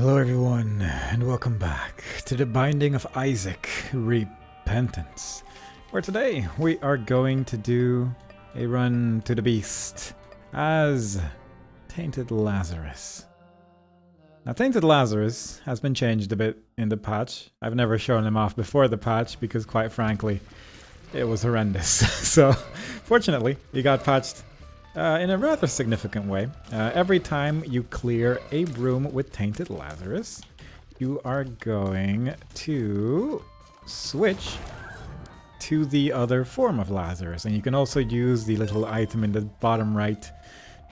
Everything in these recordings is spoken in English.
Hello everyone, and welcome back to the Binding of Isaac Repentance, where today we are going to do a run to the beast as Tainted Lazarus. Now Tainted Lazarus has been changed a bit in the patch. I've never shown him off before the patch because quite frankly it was horrendous. So fortunately he got patched in a rather significant way. Every time you clear a room with Tainted Lazarus, you are going to switch to the other form of Lazarus. And you can also use the little item in the bottom right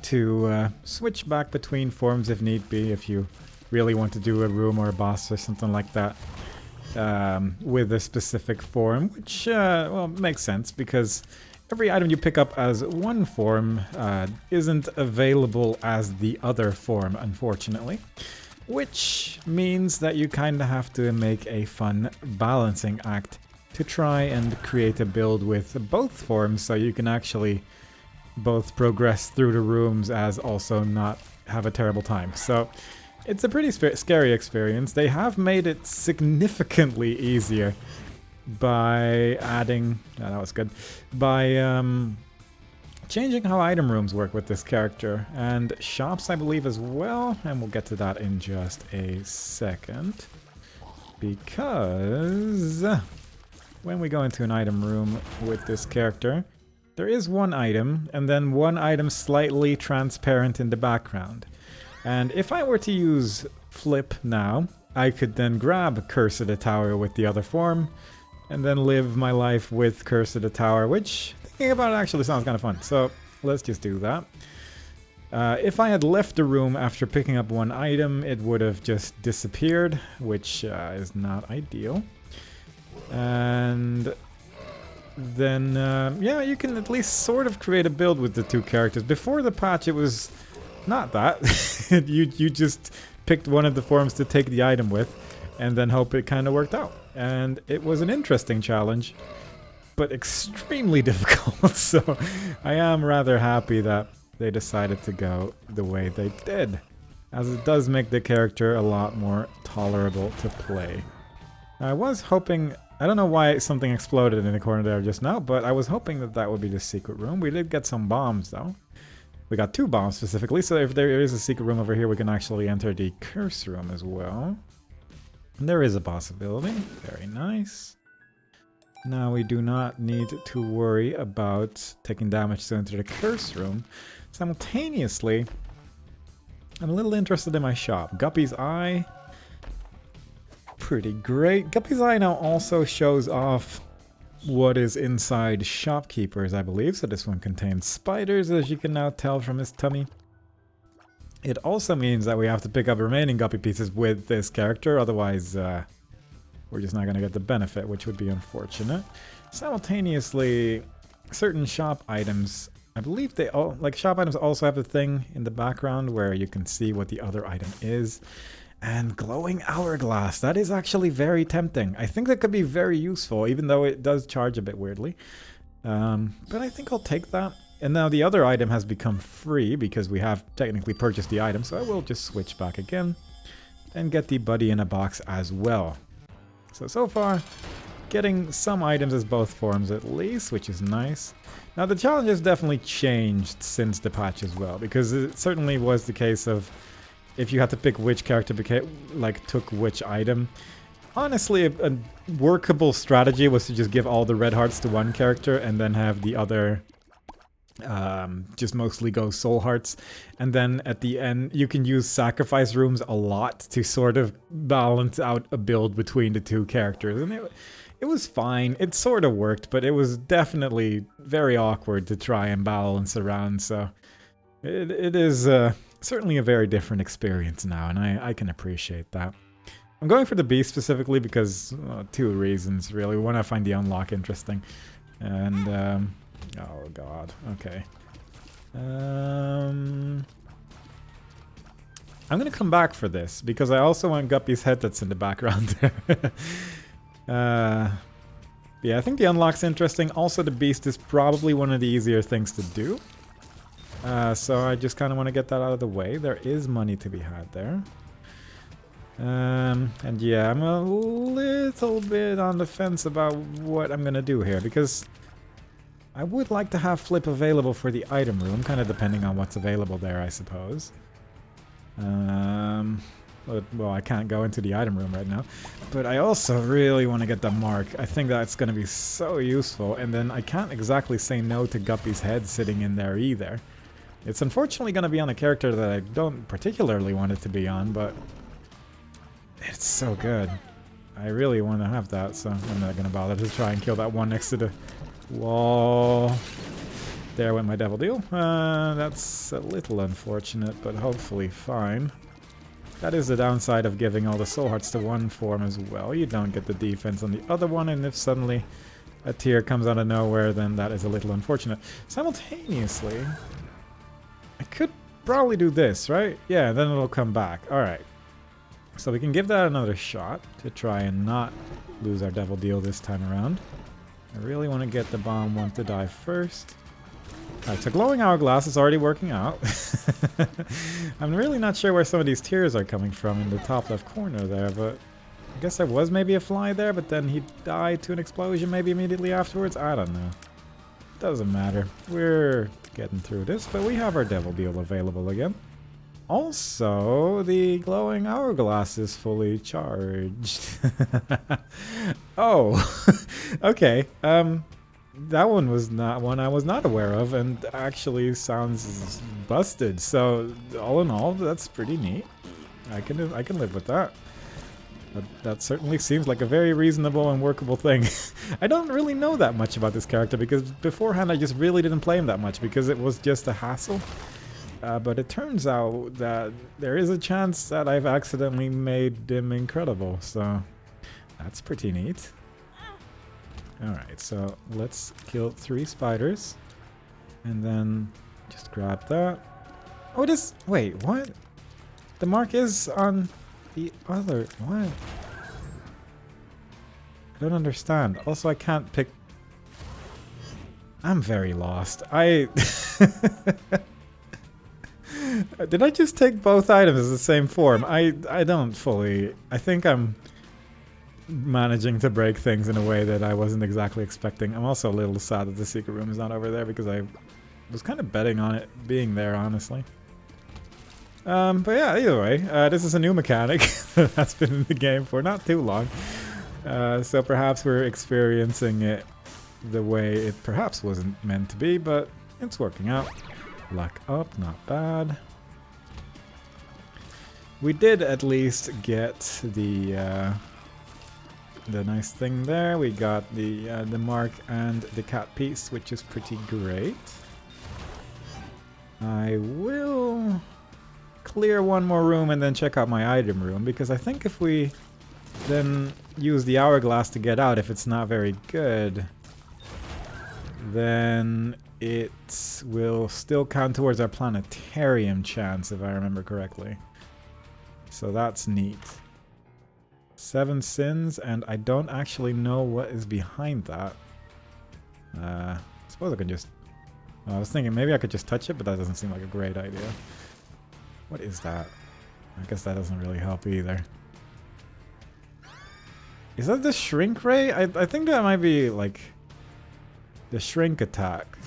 to switch back between forms if need be, if you really want to do a room or a boss or something like that with a specific form, which, well, makes sense because every item you pick up as one form isn't available as the other form, unfortunately. Which means that you kind of have to make a fun balancing act to try and create a build with both forms so you can actually both progress through the rooms as also not have a terrible time. So it's a pretty scary experience. They have made it significantly easier by adding, that was good, by changing how item rooms work with this character, and shops I believe as well, and we'll get to that in just a second, because when we go into an item room with this character, there is one item, and then one item slightly transparent in the background. And if I were to use Flip now, I could then grab Curse of the Tower with the other form, and then live my life with Curse of the Tower, which, thinking about it, actually sounds kind of fun. So let's just do that. If I had left the room after picking up one item, it would have just disappeared, which is not ideal. And then, yeah, you can at least sort of create a build with the two characters. Before the patch, it was not that. you just picked one of the forms to take the item with, and then hope it kind of worked out. And it was an interesting challenge, but extremely difficult. So I am rather happy that they decided to go the way they did, as it does make the character a lot more tolerable to play. I was hoping, I don't know why something exploded in the corner there just now, but I was hoping that that would be the secret room. We did get some bombs though. We got 2 bombs specifically, so if there is a secret room over here, we can actually enter the curse room as well. And there is a possibility. Very nice. Now we do not need to worry about taking damage to enter the curse room. Simultaneously, I'm a little interested in my shop. Guppy's Eye. Pretty great. Guppy's Eye now also shows off what is inside Shopkeepers, I believe. So this one contains spiders, as you can now tell from his tummy. It also means that we have to pick up remaining Guppy pieces with this character, otherwise we're just not going to get the benefit, which would be unfortunate. Simultaneously, certain shop items, I believe they all, like shop items also have a thing in the background where you can see what the other item is. And glowing hourglass, that is actually very tempting. I think that could be very useful, even though it does charge a bit weirdly. But I think I'll take that. And now the other item has become free because we have technically purchased the item, so I will just switch back again and get the buddy in a box as well. So far, getting some items as both forms at least, which is nice. Now the challenge has definitely changed since the patch as well, because it certainly was the case of if you had to pick which character took which item. Honestly, a workable strategy was to just give all the red hearts to one character and then have the other just mostly go soul hearts, and then at the end you can use sacrifice rooms a lot to sort of balance out a build between the two characters, and it was fine. It sort of worked, but it was definitely very awkward to try and balance around, so it is certainly a very different experience now, and I can appreciate that. I'm going for the beast specifically because 2 reasons really. One, I find the unlock interesting, and oh god, okay. I'm gonna come back for this because I also want Guppy's head that's in the background there. Yeah, I think the unlock's interesting. Also, the beast is probably one of the easier things to do. So I just kind of want to get that out of the way. There is money to be had there. And yeah, I'm a little bit on the fence about what I'm gonna do here, because I would like to have flip available for the item room, kind of depending on what's available there, I suppose. Well, I can't go into the item room right now, but I also really want to get the mark. I think that's going to be so useful, and then I can't exactly say no to Guppy's head sitting in there either. It's unfortunately going to be on a character that I don't particularly want it to be on, but it's so good. I really want to have that, so I'm not going to bother to try and kill that one next to the wall. There went my devil deal. That's a little unfortunate, but hopefully fine. That is the downside of giving all the soul hearts to one form as well. You don't get the defense on the other one, and if suddenly a tier comes out of nowhere, then that is a little unfortunate. Simultaneously, I could probably do this, right? Yeah, then it'll come back. Alright. So we can give that another shot to try and not lose our devil deal this time around. I really want to get the bomb one to die first. Alright, so glowing hourglass is already working out. I'm really not sure where some of these tears are coming from in the top left corner there, but I guess there was maybe a fly there, but then he died to an explosion maybe immediately afterwards. I don't know. Doesn't matter. We're getting through this, but we have our devil deal available again. Also, the glowing hourglass is fully charged. Oh, okay. That one was not one I was not aware of, and actually sounds busted. So all in all, that's pretty neat. I can live with that. That certainly seems like a very reasonable and workable thing. I don't really know that much about this character because beforehand I just really didn't play him that much because it was just a hassle. But it turns out that there is a chance that I've accidentally made him incredible, so that's pretty neat. Alright, so let's kill 3 spiders. And then just grab that. Oh, it is... Wait, what? The mark is on the other... What? I don't understand. Also, I can't pick... I'm very lost. Did I just take both items as the same form? I don't fully... I think I'm managing to break things in a way that I wasn't exactly expecting. I'm also a little sad that the secret room is not over there because I was kind of betting on it being there, honestly. But yeah, either way, this is a new mechanic that's been in the game for not too long. So perhaps we're experiencing it the way it perhaps wasn't meant to be, but it's working out. Luck up, not bad. We did at least get the nice thing there. We got the mark and the cat piece, which is pretty great. I will clear one more room and then check out my item room, because I think if we then use the hourglass to get out, if it's not very good, then it will still count towards our planetarium chance, if I remember correctly. So that's neat. 7 sins, and I don't actually know what is behind that. I suppose I can just... I was thinking maybe I could just touch it, but that doesn't seem like a great idea. What is that? I guess that doesn't really help either. Is that the shrink ray? I think that might be like the shrink attack,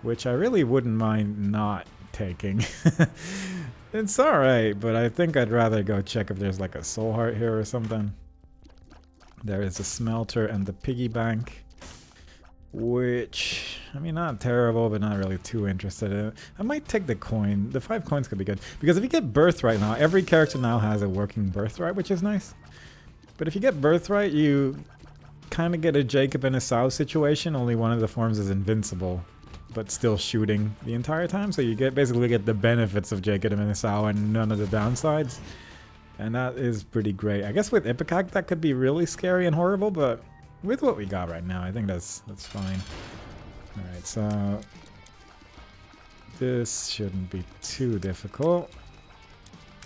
which I really wouldn't mind not taking. It's alright, but I think I'd rather go check if there's like a soul heart here or something. There is a smelter and the piggy bank, which, I mean, not terrible, but not really too interested in it. I might take the coin. The 5 coins could be good, because if you get Birthright now, every character now has a working Birthright, which is nice. But if you get Birthright, you kind of get a Jacob and a Sao situation, only one of the forms is invincible, but still shooting the entire time, so you basically get the benefits of Jacob and Sao and none of the downsides. And that is pretty great. I guess with Ipecac that could be really scary and horrible, but with what we got right now, I think that's fine. Alright, so this shouldn't be too difficult.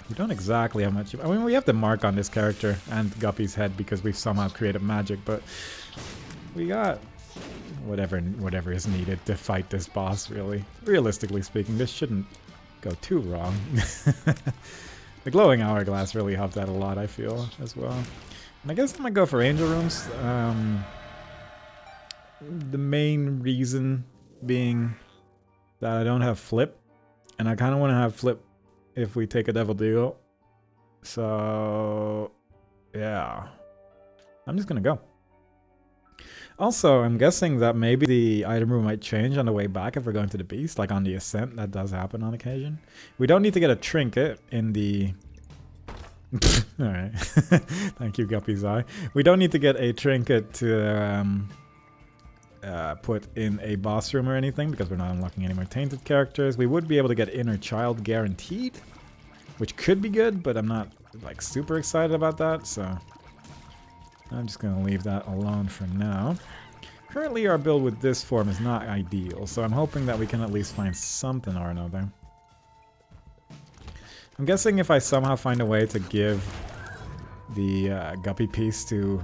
We don't exactly have much... I mean, we have the mark on this character and Guppy's head because we've somehow created magic, but we got whatever is needed to fight this boss, really. Realistically speaking, this shouldn't go too wrong. The glowing hourglass really helped out a lot, I feel, as well. And I guess I'm gonna go for angel rooms. The main reason being that I don't have flip, and I kind of want to have flip if we take a devil deal. So yeah, I'm just gonna go. Also, I'm guessing that maybe the item room might change on the way back if we're going to the beast, like on the ascent. That does happen on occasion. We don't need to get a trinket in the... Alright. Thank you, Guppy's Eye. We don't need to get a trinket to put in a boss room or anything, because we're not unlocking any more tainted characters. We would be able to get inner child guaranteed, which could be good, but I'm not like super excited about that, so I'm just gonna leave that alone for now. Currently our build with this form is not ideal, so I'm hoping that we can at least find something or another. I'm guessing if I somehow find a way to give the Guppy piece to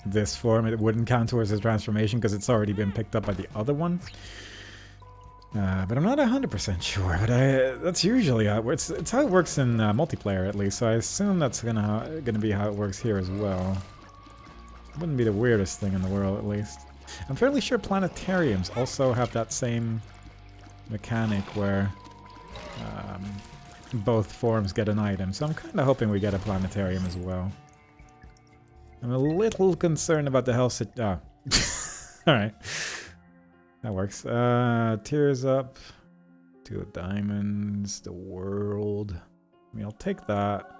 this form, it wouldn't count towards his transformation because it's already been picked up by the other one. But I'm not 100% sure, but that's usually how it works. It's how it works in multiplayer, at least, so I assume that's gonna be how it works here as well. Wouldn't be the weirdest thing in the world, at least. I'm fairly sure planetariums also have that same mechanic where both forms get an item, so I'm kind of hoping we get a planetarium as well. I'm a little concerned about the health Alright. That works. Tears up. 2 diamonds. The world. I mean, I'll take that.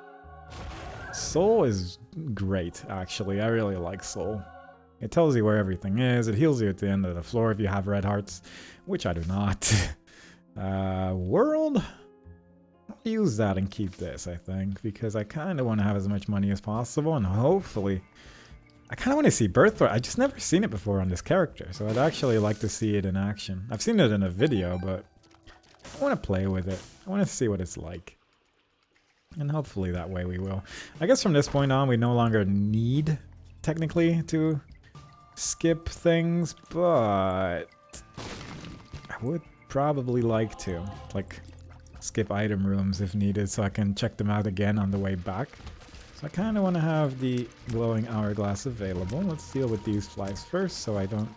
Soul is great, actually. I really like Soul. It tells you where everything is. It heals you at the end of the floor if you have red hearts, which I do not. World? I'll use that and keep this, I think, because I kind of want to have as much money as possible, and hopefully... I kind of want to see Birthright. I just never seen it before on this character, so I'd actually like to see it in action. I've seen it in a video, but I want to play with it. I want to see what it's like. And hopefully that way we will. I guess from this point on, we no longer need, technically, to skip things, but I would probably like to. Like, skip item rooms if needed so I can check them out again on the way back. So I kind of want to have the glowing hourglass available. Let's deal with these flies first so I don't...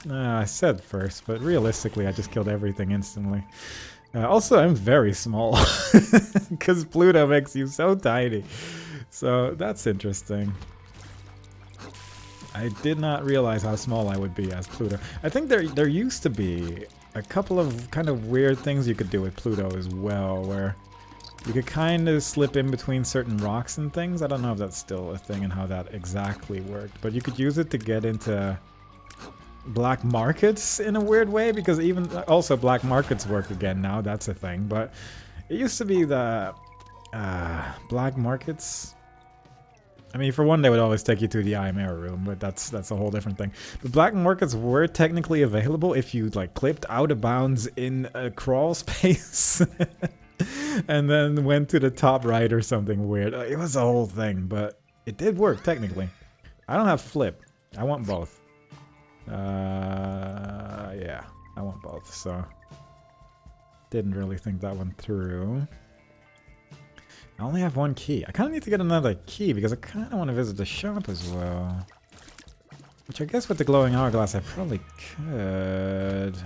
I said first, but realistically I just killed everything instantly. Also, I'm very small, because Pluto makes you so tiny. So that's interesting. I did not realize how small I would be as Pluto. I think there used to be a couple of kind of weird things you could do with Pluto as well, where you could kind of slip in between certain rocks and things. I don't know if that's still a thing and how that exactly worked, but you could use it to get into black markets in a weird way, because even also black markets work again now. That's a thing, but it used to be the black markets. I mean, for one, they would always take you to the IMR room, but that's a whole different thing. The black markets were technically available if you like clipped out of bounds in a crawl space. And then went to the top right or something weird. It was a whole thing, but it did work technically. I don't have flip. I want both. Yeah, I want both, so didn't really think that one through. I only have 1 key. I kind of need to get another key because I kind of want to visit the shop as well. Which I guess with the glowing hourglass I probably could.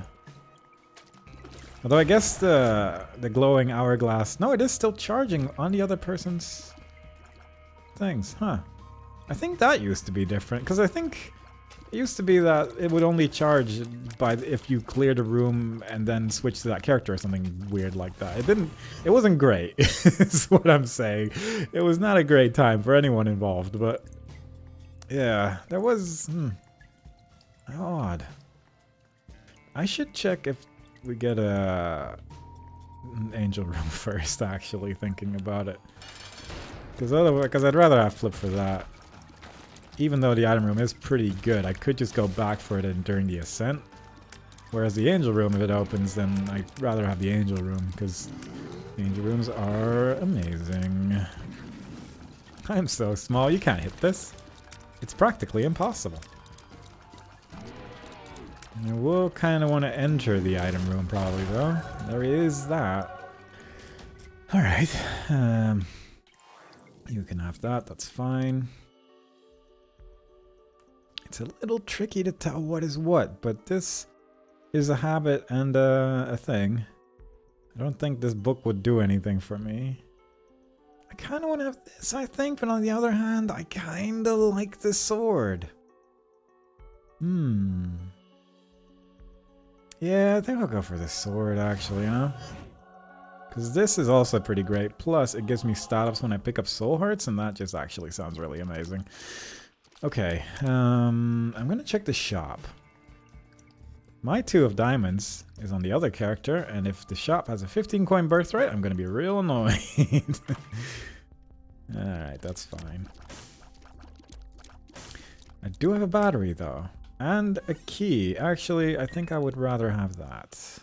Although I guess the glowing hourglass... No, it is still charging on the other person's things, huh? I think that used to be different, because I think it used to be that it would only charge by if you cleared a room and then switch to that character or something weird like that. It wasn't great, is what I'm saying. It was not a great time for anyone involved, but yeah, there was... odd. I should check if we get an angel room first, actually, thinking about it. Because I'd rather have flip for that. Even though the item room is pretty good, I could just go back for it during the ascent. Whereas the angel room, if it opens, then I'd rather have the angel room, because angel rooms are amazing. I'm so small, you can't hit this. It's practically impossible. I will kind of want to enter the item room probably, though. There is that. Alright. You can have that, that's fine. It's a little tricky to tell what is what, but this is a habit and a thing. I don't think this book would do anything for me. I kind of want to have this, I think, but on the other hand, I kind of like the sword. Yeah, I think I'll go for the sword, actually, huh? Because this is also pretty great. Plus, it gives me stat-ups when I pick up soul hearts, and that just actually sounds really amazing. Okay, I'm gonna check the shop. My 2 of diamonds is on the other character, and if the shop has a 15 coin birthright, I'm gonna be real annoyed. Alright, that's fine. I do have a battery, though. And a key. Actually, I think I would rather have that.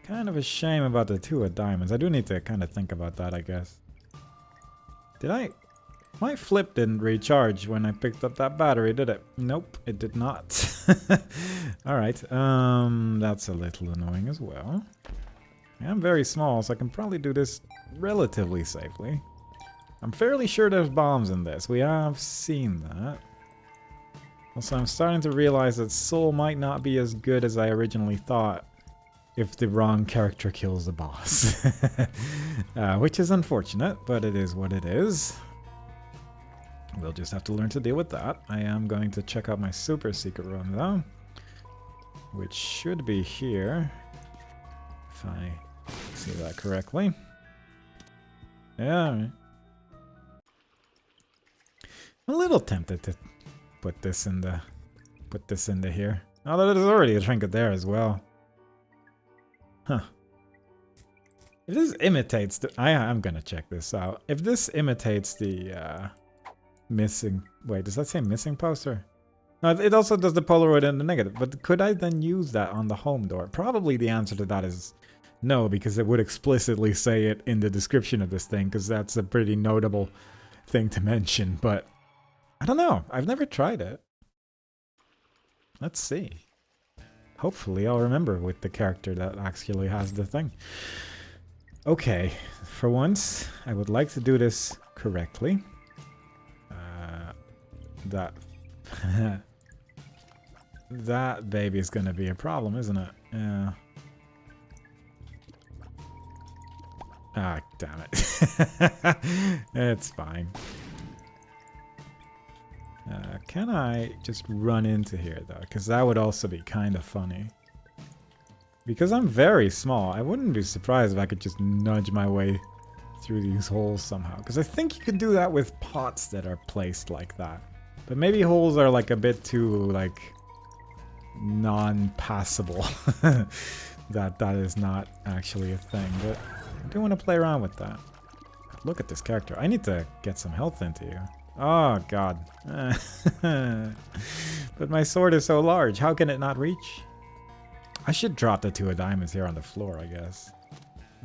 Kind of a shame about the 2 of diamonds. I do need to kind of think about that, I guess. Did I... My flip didn't recharge when I picked up that battery, did it? Nope, it did not. Alright, that's a little annoying as well. I'm very small, so I can probably do this relatively safely. I'm fairly sure there's bombs in this. We have seen that. Also, I'm starting to realize that Soul might not be as good as I originally thought if the wrong character kills the boss. Which is unfortunate, but it is what it is. We'll just have to learn to deal with that. I am going to check out my super secret room, though. Which should be here. If I see that correctly. Yeah, I'm a little tempted to put this into here. Oh, there's already a trinket there as well. Huh. If this imitates the... I'm gonna check this out. If this imitates the missing... Wait, does that say missing poster? No, it also does the Polaroid and the negative. But could I then use that on the home door? Probably the answer to that is no, because it would explicitly say it in the description of this thing, because that's a pretty notable thing to mention. But I don't know. I've never tried it. Let's see. Hopefully I'll remember with the character that actually has the thing. Okay, for once, I would like to do this correctly. That baby is gonna be a problem, isn't it? Yeah. Ah, damn it. It's fine. Can I just run into here, though? Because that would also be kind of funny. Because I'm very small, I wouldn't be surprised if I could just nudge my way through these holes somehow. Because I think you could do that with pots that are placed like that. But maybe holes are like a bit too, like, non-passable. that is not actually a thing. But I do want to play around with that. Look at this character. I need to get some health into you. Oh, God. But my sword is so large. How can it not reach? I should drop the 2 of diamonds here on the floor, I guess.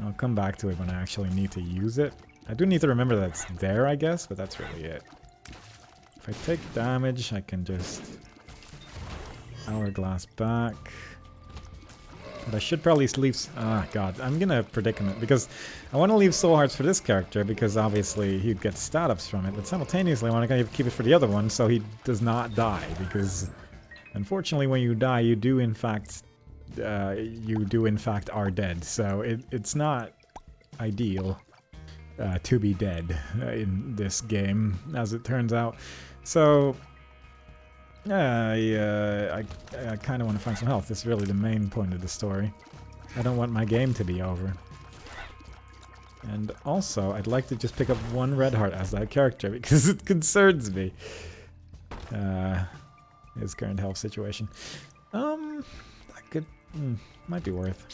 I'll come back to it when I actually need to use it. I do need to remember that it's there, I guess, but that's really it. If I take damage, I can just hourglass back. But I should probably leave... Ah, God. I'm in a predicament because I want to leave soul hearts for this character because obviously he'd get stat-ups from it. But simultaneously, I want to keep it for the other one so he does not die. Because unfortunately, when you die, you do in fact are dead. So it's not ideal to be dead in this game, as it turns out. So... I kind of want to find some health. This is really the main point of the story. I don't want my game to be over. And also, I'd like to just pick up 1 red heart as that character because it concerns me. His current health situation. That could... might be worth.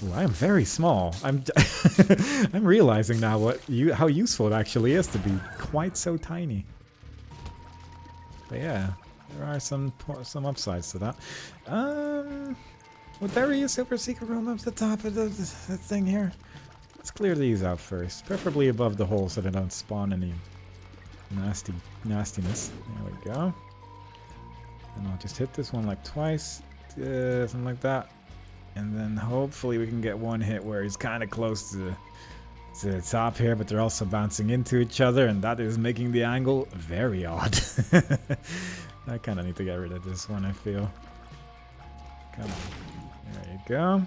Ooh, I am very small. I'm I'm realizing now how useful it actually is to be quite so tiny. But yeah, there are some upsides to that. Would there be a super secret room up the top of the thing here? Let's clear these out first, preferably above the hole so they don't spawn any nastiness. There we go. And I'll just hit this one like twice, something like that. And then hopefully we can get one hit where he's kind of close to the top here, but they're also bouncing into each other, and that is making the angle very odd. I kind of need to get rid of this one, I feel. Come on. There you go.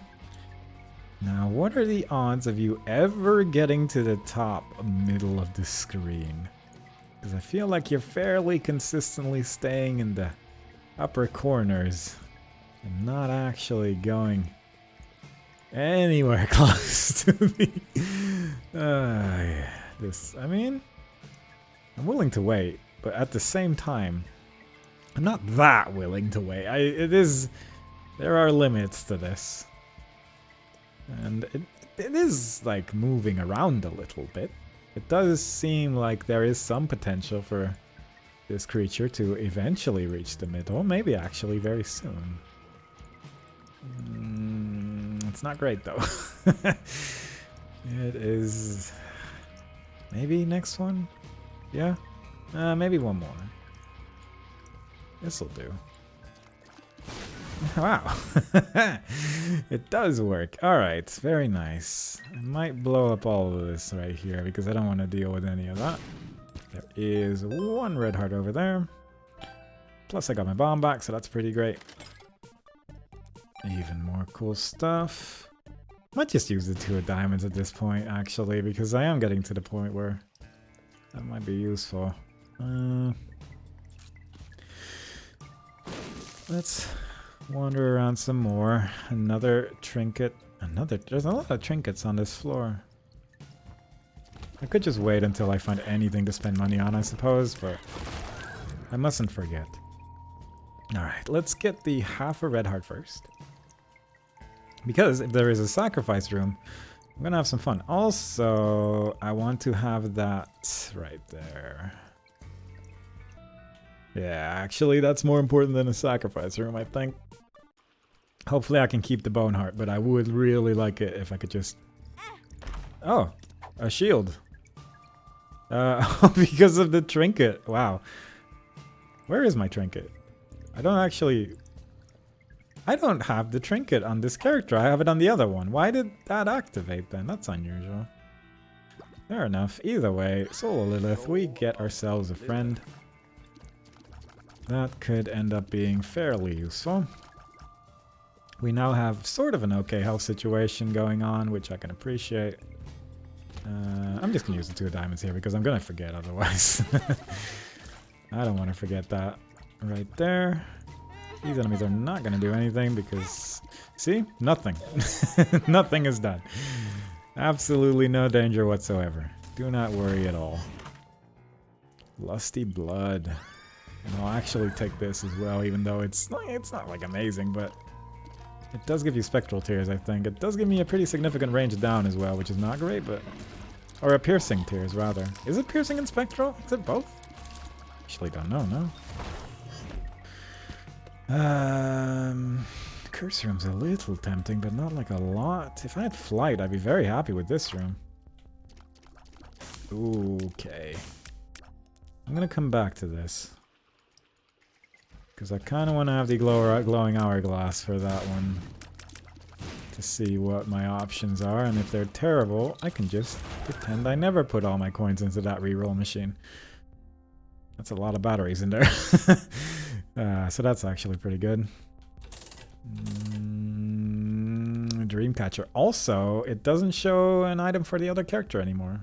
Now, what are the odds of you ever getting to the top middle of the screen? Because I feel like you're fairly consistently staying in the upper corners and not actually going anywhere close to the... yeah. This, I mean, I'm willing to wait, but at the same time, I'm not that willing to wait. There are limits to this. And it is, like, moving around a little bit. It does seem like there is some potential for this creature to eventually reach the middle. Maybe actually very soon. It's not great, though. It is... Maybe next one? Yeah? Maybe one more. This'll do. Wow. It does work. Alright, very nice. I might blow up all of this right here because I don't want to deal with any of that. There is one red heart over there. Plus I got my bomb back, so that's pretty great. Even more cool stuff. Might just use the 2 of diamonds at this point, actually, because I am getting to the point where that might be useful. Let's wander around some more. Another trinket. There's a lot of trinkets on this floor. I could just wait until I find anything to spend money on, I suppose, but I mustn't forget. Alright, let's get the half a red heart first. Because if there is a sacrifice room, I'm gonna have some fun. Also, I want to have that right there. Yeah, actually, that's more important than a sacrifice room, I think. Hopefully I can keep the bone heart, but I would really like it if I could just... Oh, a shield. Because of the trinket. Wow. Where is my trinket? I don't have the trinket on this character. I have it on the other one. Why did that activate then? That's unusual. Fair enough. Either way, Soul Lilith, we get ourselves a friend. That could end up being fairly useful. We now have sort of an okay health situation going on, which I can appreciate. I'm just going to use the 2 diamonds here because I'm going to forget otherwise. I don't want to forget that. Right there. These enemies are not going to do anything because... See? Nothing. Nothing is done. Absolutely no danger whatsoever. Do not worry at all. Lusty blood. And I'll actually take this as well, even though it's not like amazing, but it does give you spectral tears, I think. It does give me a pretty significant range down as well, which is not great, but... Or a piercing tears, rather. Is it piercing and spectral? Is it both? Actually don't know, no. Curse room's a little tempting, but not like a lot. If I had flight, I'd be very happy with this room. Okay. I'm gonna come back to this. Because I kind of want to have the glowing hourglass for that one. To see what my options are, and if they're terrible, I can just pretend I never put all my coins into that reroll machine. That's a lot of batteries in there. So that's actually pretty good. Dreamcatcher. Also, it doesn't show an item for the other character anymore.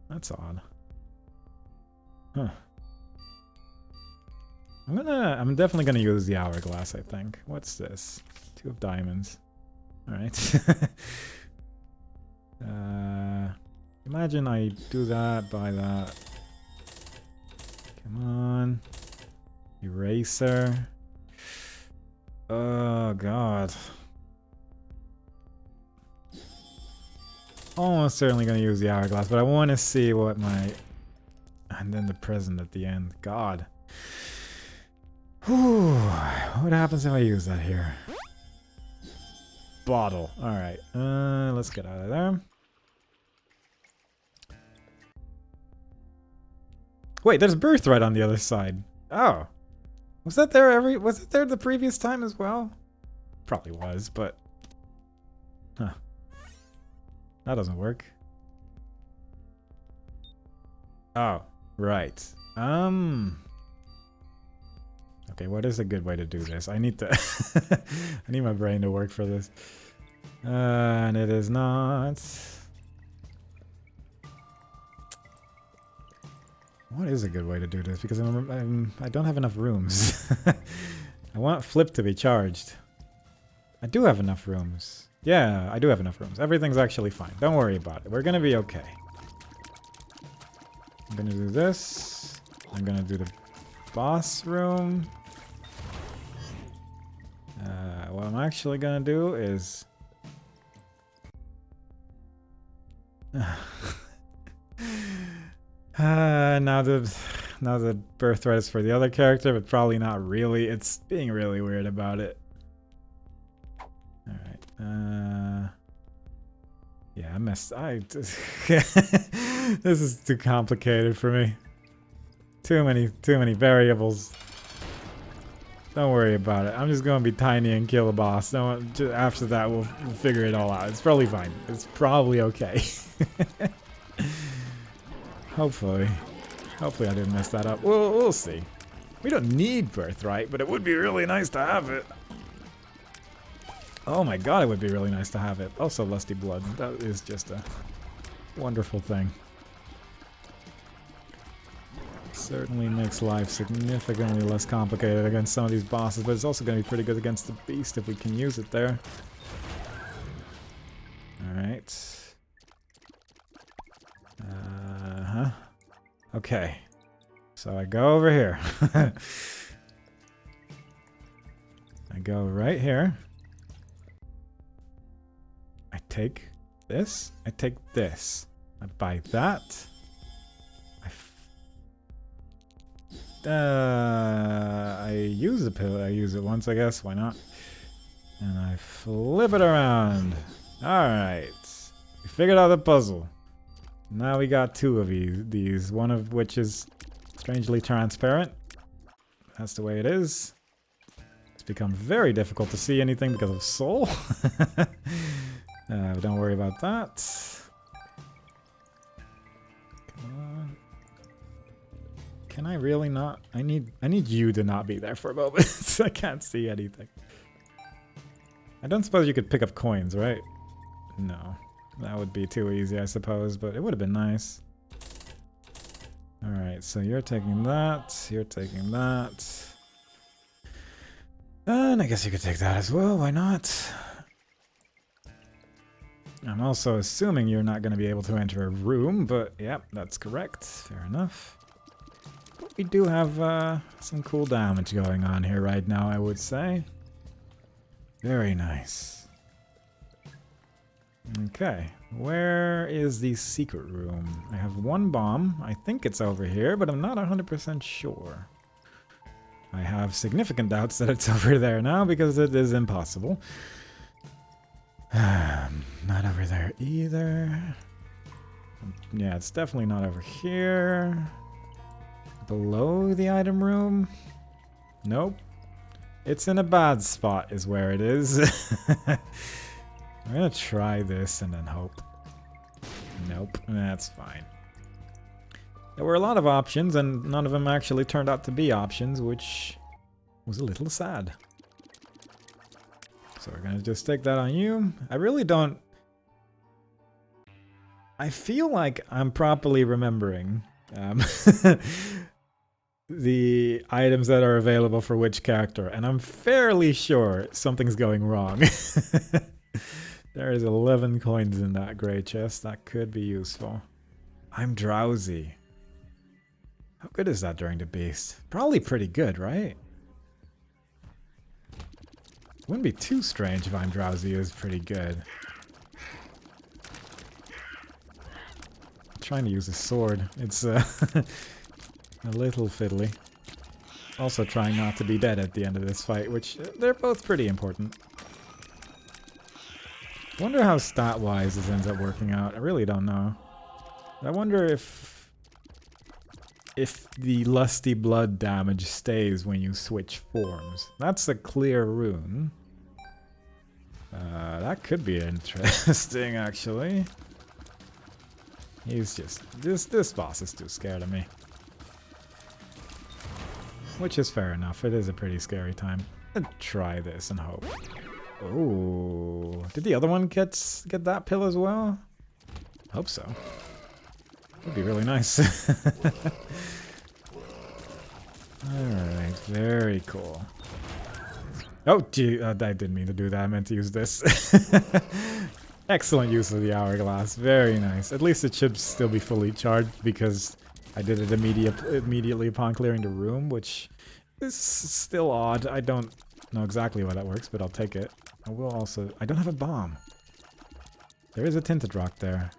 That's odd. Huh. I'm definitely gonna use the hourglass, I think. What's this? 2 of diamonds. Alright. Imagine I do that, buy that. Come on. Eraser. Oh god. Almost certainly gonna use the hourglass, but I want to see what my... And then the present at the end. God. Whew. What happens if I use that here? Bottle. Alright. Let's get out of there. Wait, there's Birthright on the other side. Oh. Was that there the previous time as well? Probably was, but... Huh. That doesn't work. Oh, right. Okay, what is a good way to do this? I need to... I need my brain to work for this. And it is not... What is a good way to do this? Because I don't have enough rooms. I want Flip to be charged. I do have enough rooms. Yeah, I do have enough rooms. Everything's actually fine. Don't worry about it. We're gonna be okay. I'm gonna do this. I'm gonna do the boss room. What I'm actually gonna do is... now the birthright is for the other character, but probably not really. It's being really weird about it. Alright. Yeah, I messed... This is too complicated for me. Too many variables. Don't worry about it. I'm just gonna be tiny and kill a boss. After that, we'll figure it all out. It's probably fine. It's probably okay. Hopefully I didn't mess that up. We'll see. We don't need Birthright, but it would be really nice to have it. Oh my god, it would be really nice to have it. Also, Lusty Blood. That is just a wonderful thing. Certainly makes life significantly less complicated against some of these bosses, but it's also going to be pretty good against the beast if we can use it there. Alright. Okay. So I go over here. I go right here. I take this. I take this. I buy that. I use the pill. I use it once, I guess. Why not? And I flip it around. Alright. We figured out the puzzle. Now we got two of these. One of which is strangely transparent. That's the way it is. It's become very difficult to see anything because of Soul. Don't worry about that. Come on. Can I really not? I need you to not be there for a moment. I can't see anything. I don't suppose you could pick up coins, right? No. That would be too easy, I suppose, but it would have been nice. Alright, so you're taking that. You're taking that. And I guess you could take that as well. Why not? I'm also assuming you're not going to be able to enter a room, but yep, that's correct. Fair enough. But we do have some cool damage going on here right now, I would say. Very nice. Okay, where is the secret room? I have one bomb. I think it's over here, but I'm not 100% sure. I have significant doubts that it's over there now because it is impossible. Not over there either. Yeah, it's definitely not over here. Below the item room? Nope. It's in a bad spot is where it is. I'm gonna try this and then hope. Nope, that's fine. There were a lot of options and none of them actually turned out to be options, which was a little sad. So we're gonna just take that on you. I really don't... I feel like I'm properly remembering the items that are available for which character, and I'm fairly sure something's going wrong. There is 11 coins in that gray chest. That could be useful. I'm drowsy. How good is that during the beast? Probably pretty good, right? Wouldn't be too strange if I'm drowsy is pretty good. I'm trying to use a sword. It's a little fiddly. Also trying not to be dead at the end of this fight, which they're both pretty important. Wonder how stat-wise this ends up working out. I really don't know. I wonder if the Lusty Blood damage stays when you switch forms. That's a clear rune. That could be interesting, actually. He's just... This boss is too scared of me. Which is fair enough. It is a pretty scary time. Let's try this and hope. Oh, did the other one get that pill as well? Hope so. Would be really nice. Alright, very cool. Oh, gee, I didn't mean to do that. I meant to use this. Excellent use of the hourglass. Very nice. At least it should still be fully charged because I did it immediately upon clearing the room, which is still odd. I don't know exactly why that works, but I'll take it. I will also... I don't have a bomb. There is a tinted rock there.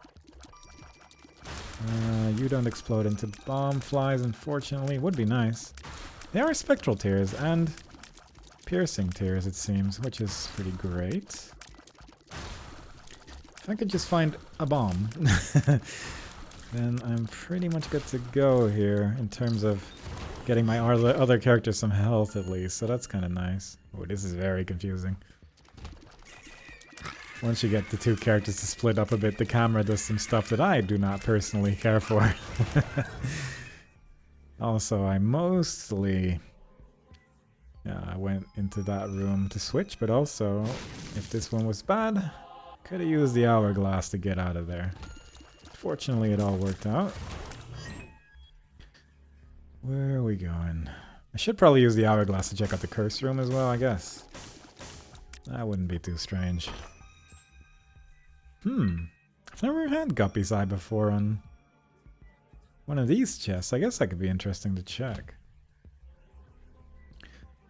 You don't explode into bomb flies, unfortunately. Would be nice. They are spectral tears and piercing tears, it seems, which is pretty great. If I could just find a bomb, then I'm pretty much good to go here in terms of getting my other characters some health at least, so that's kind of nice. Oh, this is very confusing. Once you get the two characters to split up a bit, the camera does some stuff that I do not personally care for. Also, I mostly... Yeah, I went into that room to switch, but also, if this one was bad, could have used the hourglass to get out of there. Fortunately, it all worked out. Where are we going? I should probably use the hourglass to check out the curse room as well, I guess. That wouldn't be too strange. I've never had Guppy's Eye before on one of these chests. I guess that could be interesting to check.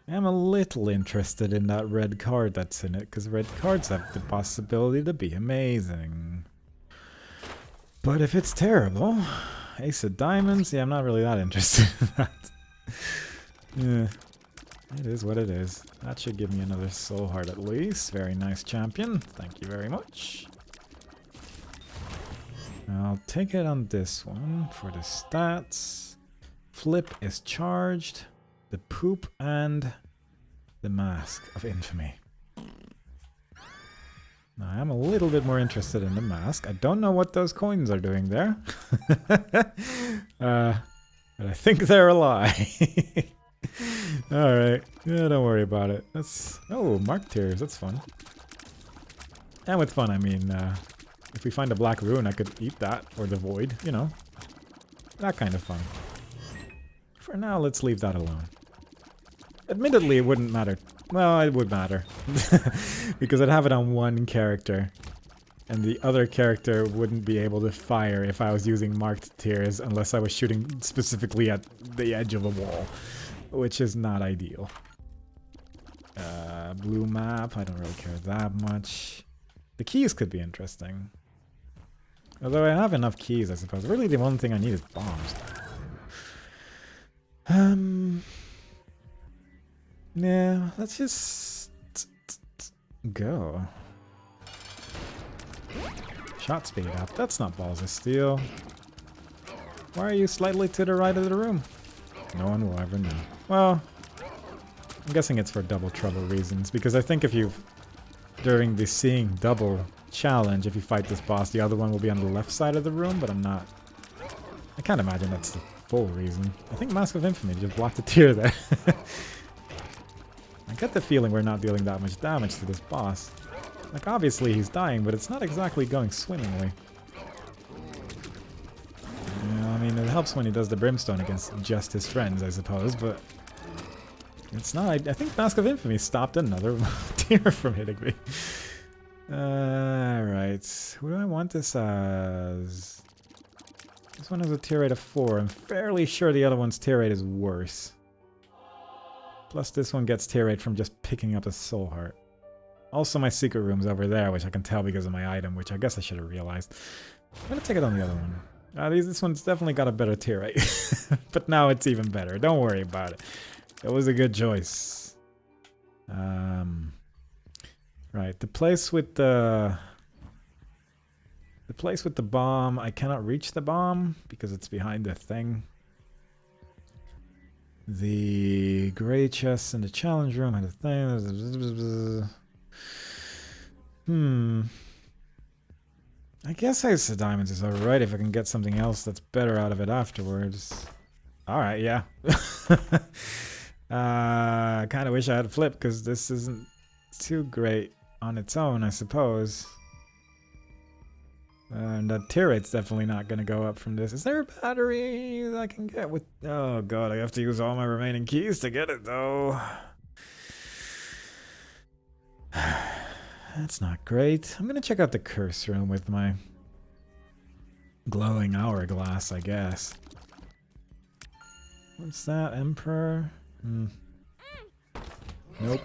I am a little interested in that red card that's in it, because red cards have the possibility to be amazing. But if it's terrible, Ace of Diamonds, yeah, I'm not really that interested in that. Yeah, it is what it is. That should give me another soul heart at least. Very nice, champion. Thank you very much. I'll take it on this one for the stats. Flip is charged. The poop and the mask of infamy. Now, I am a little bit more interested in the mask. I don't know what those coins are doing there. But I think they're a lie. Alright. Yeah, don't worry about it. That's... Oh, marked tears. That's fun. And with fun, I mean, if we find a black rune, I could eat that. Or the void, you know. That kind of fun. For now, let's leave that alone. Admittedly, it wouldn't matter. Well, it would matter. Because I'd have it on one character. And the other character wouldn't be able to fire if I was using marked tears unless I was shooting specifically at the edge of a wall. Which is not ideal. Blue map, I don't really care that much. The keys could be interesting. Although I have enough keys, I suppose. Really, the one thing I need is bombs. Yeah, let's just go. Shot speed up. That's not balls of steel. Why are you slightly to the right of the room? No one will ever know. Well, I'm guessing it's for double trouble reasons, because I think if you, during the seeing double challenge, if you fight this boss, the other one will be on the left side of the room, but I'm not... I can't imagine that's the full reason. I think Mask of Infamy just blocked a tear there. I get the feeling we're not dealing that much damage to this boss. Like, obviously he's dying, but it's not exactly going swimmingly. Yeah, I mean, it helps when he does the brimstone against just his friends, I suppose, but... It's not... I think Mask of Infamy stopped another tear from hitting me. Alright. Who do I want this as? This one has a tear rate of 4. I'm fairly sure the other one's tear rate is worse. Plus this one gets tear rate from just picking up a soul heart. Also my secret room's over there, which I can tell because of my item, which I guess I should have realized. I'm gonna take it on the other one. This one's definitely got a better tear rate. But now it's even better. Don't worry about it. It was a good choice. Right, the place with the bomb, I cannot reach the bomb because it's behind the thing. The gray chest in the challenge room had a thing. I guess Ace of Diamonds is alright if I can get something else that's better out of it afterwards. Alright, yeah. I kind of wish I had a flip because this isn't too great on its own, I suppose. And that tear rate's definitely not going to go up from this. Is there a battery that I can get with... Oh god, I have to use all my remaining keys to get it though. That's not great. I'm going to check out the curse room with my glowing hourglass, I guess. What's that, Emperor? Nope.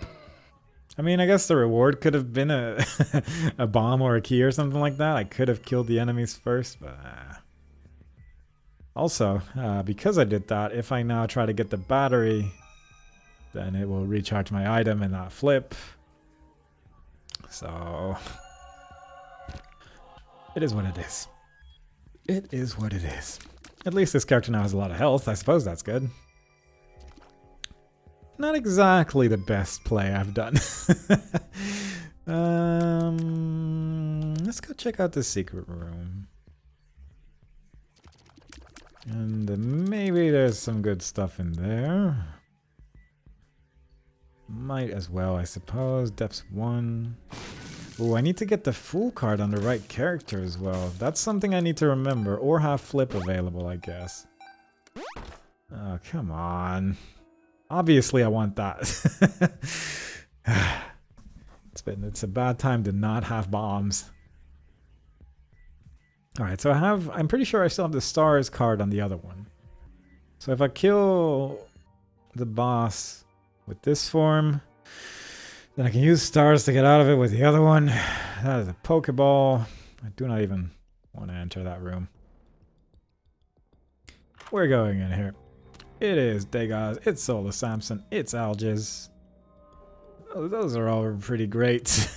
I mean, I guess the reward could have been a a bomb or a key or something like that. I could have killed the enemies first, but... Also, because I did that, if I now try to get the battery, then it will recharge my item and not flip. So... It is what it is. It is what it is. At least this character now has a lot of health. I suppose that's good. Not exactly the best play I've done. Let's go check out the secret room. And maybe there's some good stuff in there. Might as well, I suppose. Depths 1. Oh, I need to get the Fool card on the right character as well. That's something I need to remember. Or have Flip available, I guess. Oh, come on. Obviously, I want that. It's a bad time to not have bombs. Alright, so I'm pretty sure I still have the Stars card on the other one. So if I kill the boss with this form, then I can use Stars to get out of it with the other one. That is a Pokeball. I do not even want to enter that room. We're going in here. It is Degas, it's Solar Samson, it's Algiz. Oh, those are all pretty great.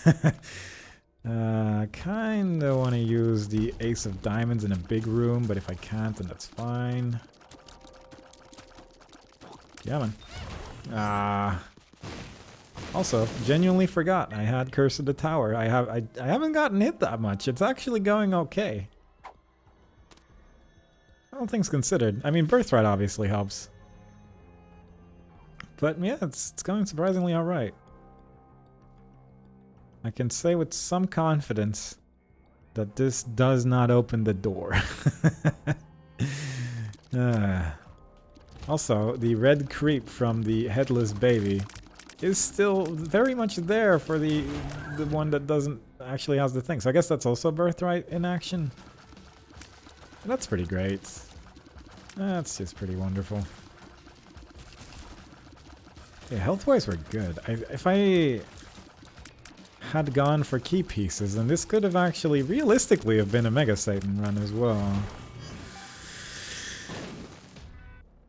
Kinda want to use the Ace of Diamonds in a big room, but if I can't, then that's fine. Yeah, man. Also, genuinely forgot I had Curse of the Tower. I haven't gotten hit that much. It's actually going okay. All things considered. I mean, Birthright obviously helps. But yeah, it's going surprisingly alright. I can say with some confidence that this does not open the door. Also, the red creep from the headless baby is still very much there for the one that doesn't actually has the thing. So I guess that's also Birthright in action. That's pretty great. That's just pretty wonderful. Yeah, health-wise we're good. If I had gone for key pieces, then this could have actually realistically have been a Mega Satan run as well.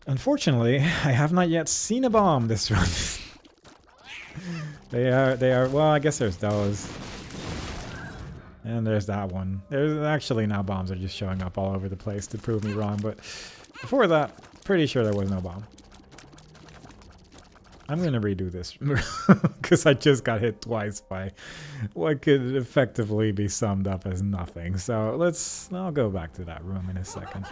Unfortunately, I have not yet seen a bomb this run. They are, well, I guess there's those. And there's that one. There's actually now bombs are just showing up all over the place to prove me wrong, but before that, pretty sure there was no bomb. I'm gonna redo this because I just got hit twice by what could effectively be summed up as nothing. So I'll go back to that room in a second.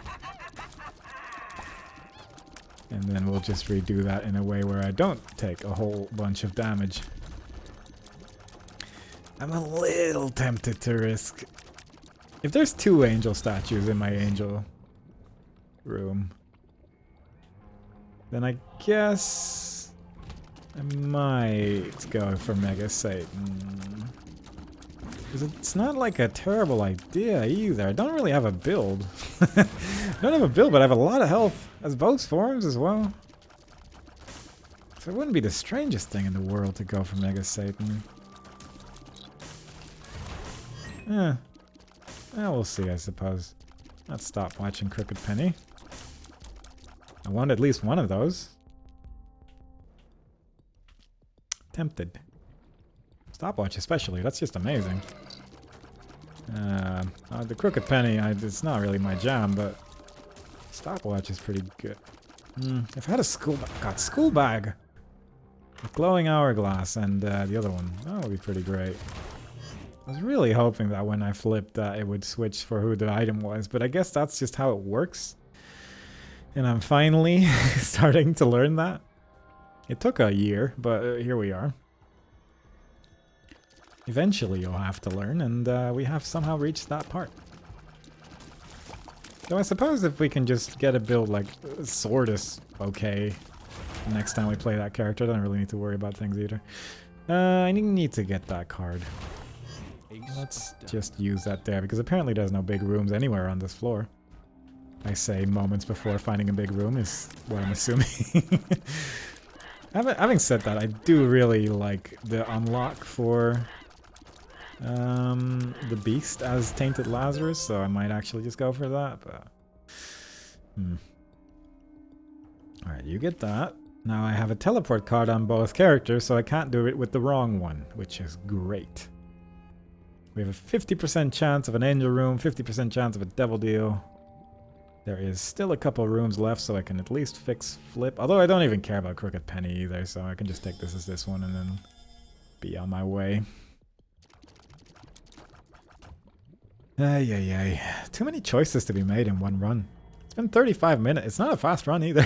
And then we'll just redo that in a way where I don't take a whole bunch of damage. I'm a little tempted to risk. If there's 2 angel statues in my angel room, then I guess I might go for Mega Satan. Because it's not like a terrible idea either. I don't really have a build. I don't have a build, but I have a lot of health as both forms as well. So it wouldn't be the strangest thing in the world to go for Mega Satan. Yeah. Well, we'll see, I suppose. Let's stop watching Crooked Penny. I want at least one of those. Tempted. Stopwatch especially, that's just amazing. The Crooked Penny, it's not really my jam, but Stopwatch is pretty good. If I had a school bag with glowing hourglass and the other one, that would be pretty great. I was really hoping that when I flipped that it would switch for who the item was, but I guess that's just how it works. And I'm finally starting to learn that. It took a year, but here we are. Eventually you'll have to learn, and we have somehow reached that part. So I suppose if we can just get a build like sword is okay next time we play that character, I don't really need to worry about things either. I need to get that card. Let's just use that there, because apparently there's no big rooms anywhere on this floor. I say moments before finding a big room is what I'm assuming. Having said that, I do really like the unlock for the beast as Tainted Lazarus, so I might actually just go for that, but... Alright, you get that. Now I have a teleport card on both characters, so I can't do it with the wrong one, which is great. We have a 50% chance of an angel room, 50% chance of a devil deal. There is still a couple rooms left, so I can at least fix flip. Although I don't even care about Crooked Penny either, so I can just take this as this one and then be on my way. Ay. Too many choices to be made in one run. It's been 35 minutes. It's not a fast run either.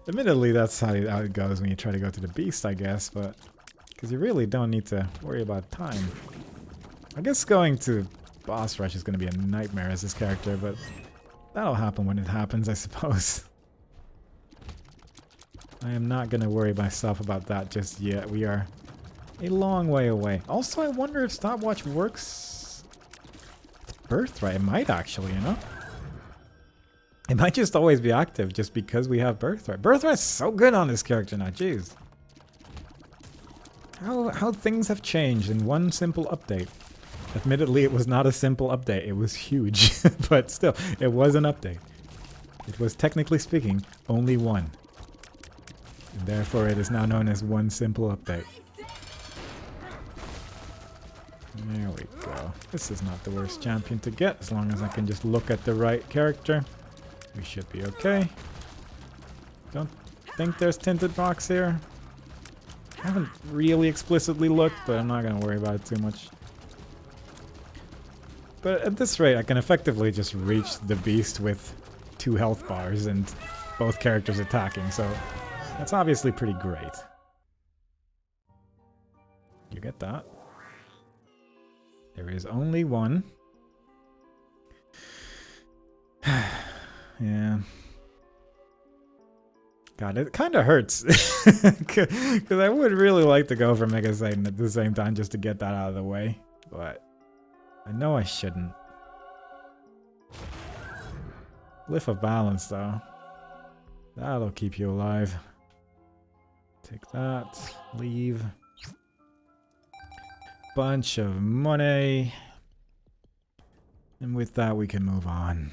Admittedly, that's how it goes when you try to go to the beast, I guess, but... because you really don't need to worry about time. I guess going to boss rush is going to be a nightmare as this character, but that'll happen when it happens, I suppose. I am not going to worry myself about that just yet. We are a long way away. Also, I wonder if stopwatch works with Birthright. It might actually, you know? It might just always be active just because we have Birthright. Birthright's so good on this character now, jeez. How things have changed in one simple update. Admittedly, it was not a simple update. It was huge. But still, it was an update. It was, technically speaking, only one. And therefore, it is now known as one simple update. There we go. This is not the worst champion to get, as long as I can just look at the right character. We should be okay. Don't think there's tinted rocks here. I haven't really explicitly looked, but I'm not going to worry about it too much. But at this rate, I can effectively just reach the beast with 2 health bars and both characters attacking, so that's obviously pretty great. You get that. There is only one. Yeah. God, it kind of hurts. Because I would really like to go for Mega Satan at the same time just to get that out of the way. But I know I shouldn't. Glyph of Balance, though. That'll keep you alive. Take that. Leave. Bunch of money. And with that, we can move on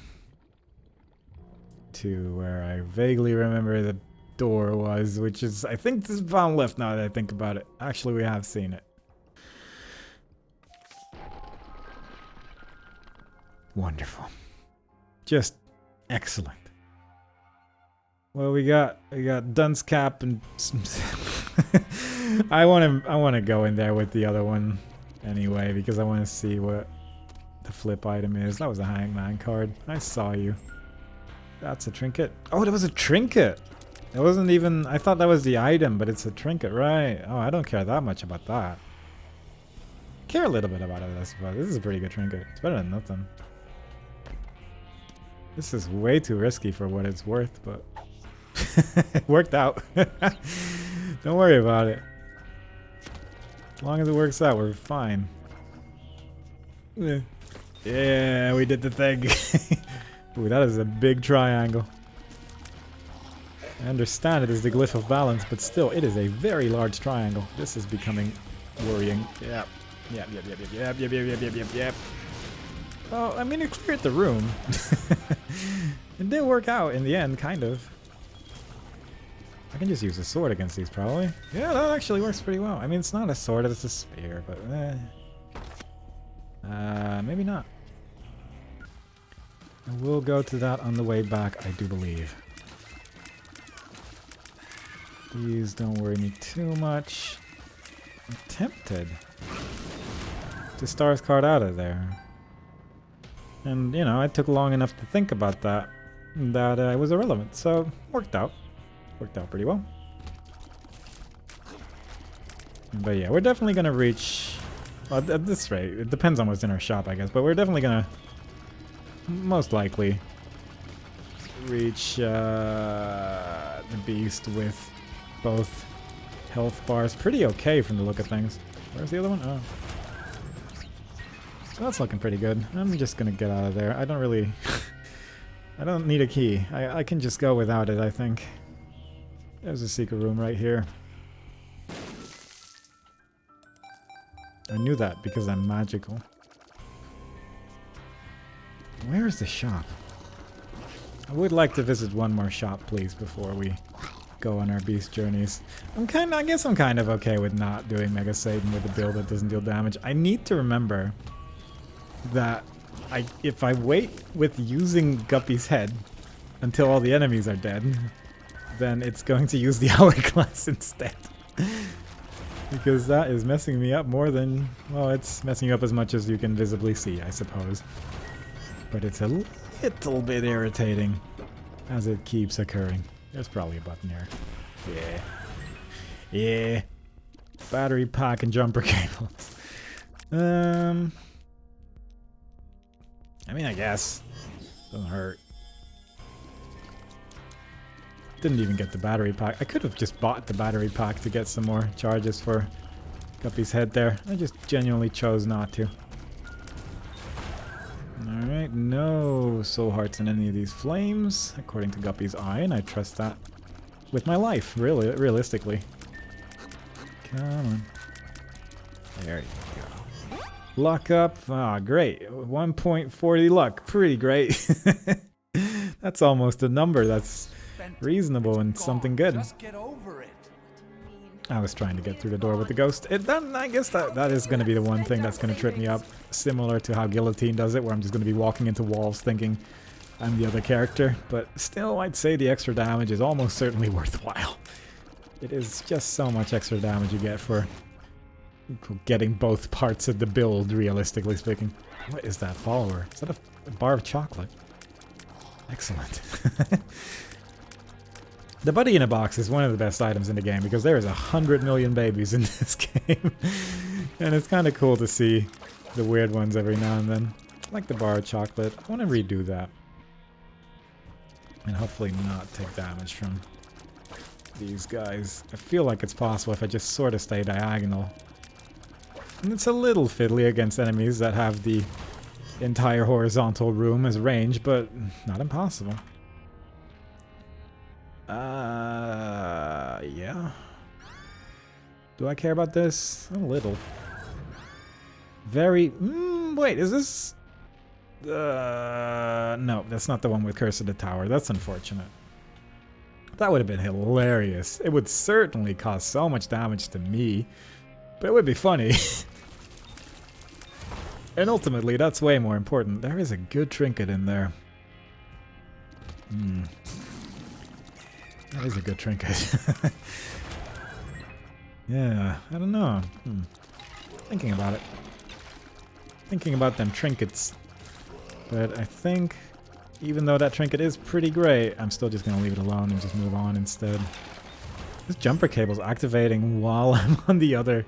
to where I vaguely remember the door was, which is, I think this is bottom left now that I think about it. Actually, we have seen it. Wonderful. Just excellent. Well, we got Dunce Cap and I want to go in there with the other one anyway, because I want to see what the flip item is. That was a Hangman card. I saw you. That's a trinket. Oh, that was a trinket. It wasn't even... I thought that was the item, but it's a trinket, right? Oh, I don't care that much about that. I care a little bit about it, I suppose. This is a pretty good trinket. It's better than nothing. This is way too risky for what it's worth, but... it worked out. Don't worry about it. As long as it works out, we're fine. Yeah, we did the thing. Ooh, that is a big triangle. I understand it is the Glyph of Balance, but still, it is a very large triangle. This is becoming worrying. Yep. Well, I mean, it cleared the room. It did work out in the end, kind of. I can just use a sword against these, probably. Yeah, that actually works pretty well. I mean, it's not a sword, it's a spear, but... maybe not. We'll go to that on the way back, I do believe. These don't worry me too much. I'm tempted. to Star's card out of there. And, you know, I took long enough to think about that, it was irrelevant. So, worked out. Worked out pretty well. But yeah, we're definitely going to reach... Well, at this rate, it depends on what's in our shop, I guess. But we're definitely going to, most likely, reach the beast with both health bars. Pretty okay from the look of things. Where's the other one? Oh. So that's looking pretty good. I'm just going to get out of there. I don't really... I don't need a key. I can just go without it, I think. There's a secret room right here. I knew that because I'm magical. Where's the shop? I would like to visit one more shop, please, before we go on our beast journeys. I guess I'm kind of okay with not doing Mega Satan with a build that doesn't deal damage. I need to remember that if I wait with using Guppy's head until all the enemies are dead, then it's going to use the hourglass instead. Because that is messing me up more than... Well, it's messing you up as much as you can visibly see, I suppose. But it's a little bit irritating as it keeps occurring. There's probably a button here. Yeah. Yeah. Battery pack and jumper cables. I mean, I guess. Doesn't hurt. Didn't even get the battery pack. I could have just bought the battery pack to get some more charges for Guppy's head there. I just genuinely chose not to. Alright, no soul hearts in any of these flames, according to Guppy's eye, and I trust that with my life, really, realistically. Come on. There you go. Luck up. Ah, great. 1.40 luck. Pretty great. That's almost a number that's reasonable and something good. Just get over it. I was trying to get through the door with the ghost. I guess that is going to be the one thing that's going to trip me up. Similar to how Guillotine does it, where I'm just going to be walking into walls thinking I'm the other character. But still, I'd say the extra damage is almost certainly worthwhile. It is just so much extra damage you get for getting both parts of the build, realistically speaking. What is that follower? Is that a bar of chocolate? Excellent. The buddy in a box is one of the best items in the game because there is 100 million babies in this game. And it's kind of cool to see the weird ones every now and then. Like the bar of chocolate. I want to redo that. And hopefully not take damage from these guys. I feel like it's possible if I just sort of stay diagonal. And it's a little fiddly against enemies that have the entire horizontal room as range, but not impossible. Yeah. Do I care about this? A little. Very... wait, is this... no, that's not the one with Curse of the Tower. That's unfortunate. That would have been hilarious. It would certainly cause so much damage to me, but it would be funny. And ultimately, that's way more important. There is a good trinket in there. That is a good trinket. Yeah, I don't know. Thinking about it. Thinking about them trinkets. But I think, even though that trinket is pretty great, I'm still just going to leave it alone and just move on instead. This jumper cable's activating while I'm on the other